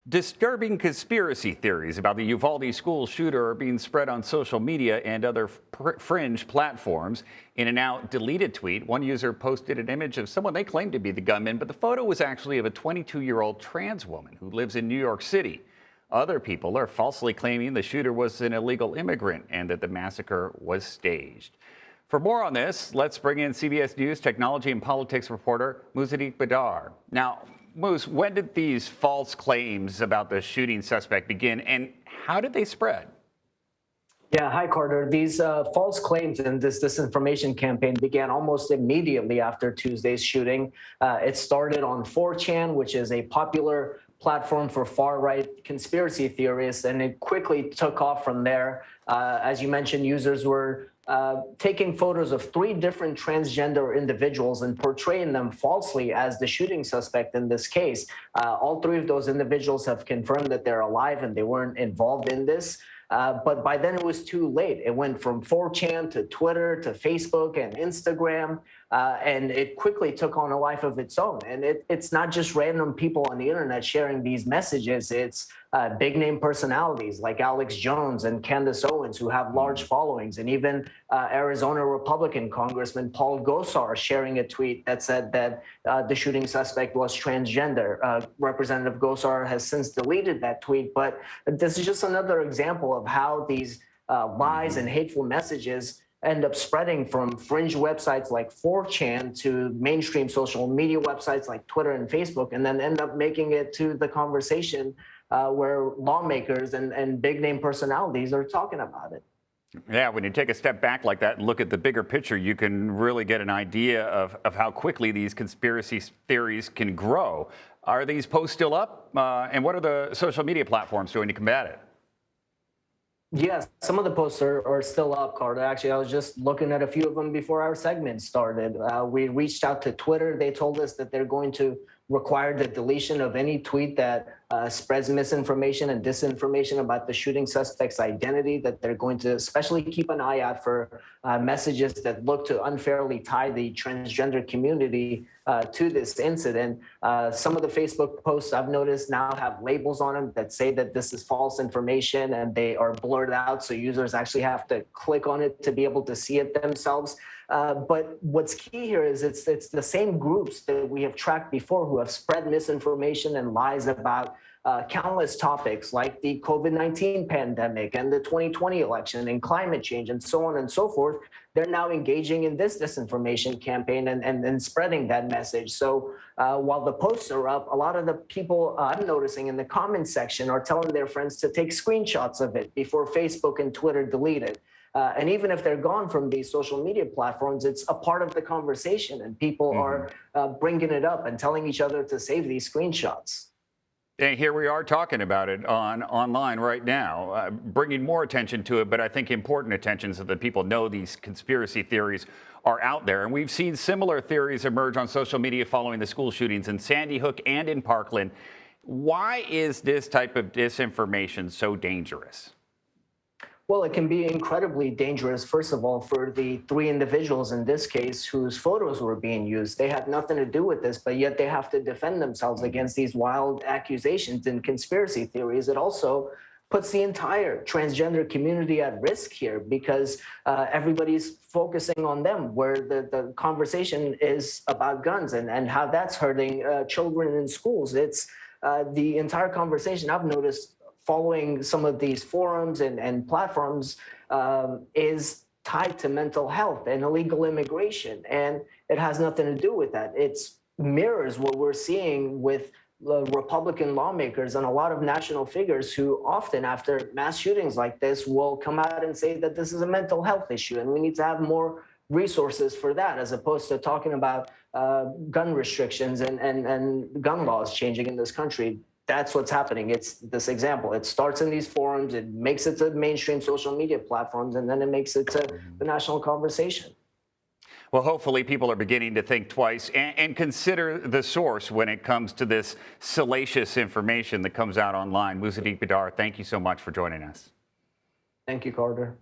Disturbing conspiracy theories about the Uvalde school shooter are being spread on social media and other fringe platforms. In a now deleted tweet, one user posted an image of someone they claimed to be the gunman, but the photo was actually of a 22-year-old trans woman who lives in New York City. Other people are falsely claiming the shooter was an illegal immigrant and that the massacre was staged. For more on this, let's bring in CBS News technology and politics reporter Muzadik Badar. Now, Moose, when did these false claims about the shooting suspect begin, and how did they spread? Yeah, hi, Carter. These false claims and this disinformation campaign began almost immediately after Tuesday's shooting. It started on 4chan, which is a popular platform for far-right conspiracy theorists, and it quickly took off from there. As you mentioned, users were taking photos of 3 different transgender individuals and portraying them falsely as the shooting suspect in this case. All 3 of those individuals have confirmed that they're alive and they weren't involved in this. But by then it was too late. It went from 4chan to Twitter to Facebook and Instagram, and it quickly took on a life of its own. And it's not just random people on the internet sharing these messages. It's big name personalities like Alex Jones and Candace Owens, who have large followings, and even Arizona Republican Congressman Paul Gosar sharing a tweet that said that the shooting suspect was transgender. Representative Gosar has since deleted that tweet, but this is just another example of how these lies and hateful messages end up spreading from fringe websites like 4chan to mainstream social media websites like Twitter and Facebook, and then end up making it to the conversation where lawmakers and big name personalities are talking about it. Yeah, when you take a step back like that and look at the bigger picture, you can really get an idea of how quickly these conspiracy theories can grow. Are these posts still up? And what are the social media platforms doing to combat it? Yes, some of the posts are still up, Carter. Actually, I was just looking at a few of them before our segment started. We reached out to Twitter. They told us that they're going to require the deletion of any tweet that spreads misinformation and disinformation about the shooting suspect's identity, that they're going to especially keep an eye out for messages that look to unfairly tie the transgender community to this incident. Some of the Facebook posts I've noticed now have labels on them that say that this is false information, and they are blurred out, so users actually have to click on it to be able to see it themselves. But what's key here is it's the same groups that we have tracked before who have spread misinformation and lies about countless topics like the COVID-19 pandemic and the 2020 election and climate change and so on and so forth. They're now engaging in this disinformation campaign and spreading that message. So while the posts are up, a lot of the people I'm noticing in the comments section are telling their friends to take screenshots of it before Facebook and Twitter delete it. And even if they're gone from these social media platforms, it's a part of the conversation, and people are bringing it up and telling each other to save these screenshots. And here we are talking about it online right now, bringing more attention to it, but I think important attention so that people know these conspiracy theories are out there. And we've seen similar theories emerge on social media following the school shootings in Sandy Hook and in Parkland. Why is this type of disinformation so dangerous? Well, it can be incredibly dangerous, first of all, for the 3 individuals in this case whose photos were being used. They had nothing to do with this, but yet they have to defend themselves against these wild accusations and conspiracy theories. It also puts the entire transgender community at risk here because everybody's focusing on them, where the conversation is about guns and how that's hurting children in schools. It's the entire conversation I've noticed following some of these forums and platforms is tied to mental health and illegal immigration. And it has nothing to do with that. It mirrors what we're seeing with Republican lawmakers and a lot of national figures who often after mass shootings like this will come out and say that this is a mental health issue and we need to have more resources for that, as opposed to talking about gun restrictions and gun laws changing in this country. That's what's happening. It's this example. It starts in these forums, it makes it to mainstream social media platforms, and then it makes it to the national conversation. Well, hopefully people are beginning to think twice and consider the source when it comes to this salacious information that comes out online. Muzadik Badar, thank you so much for joining us. Thank you, Carter.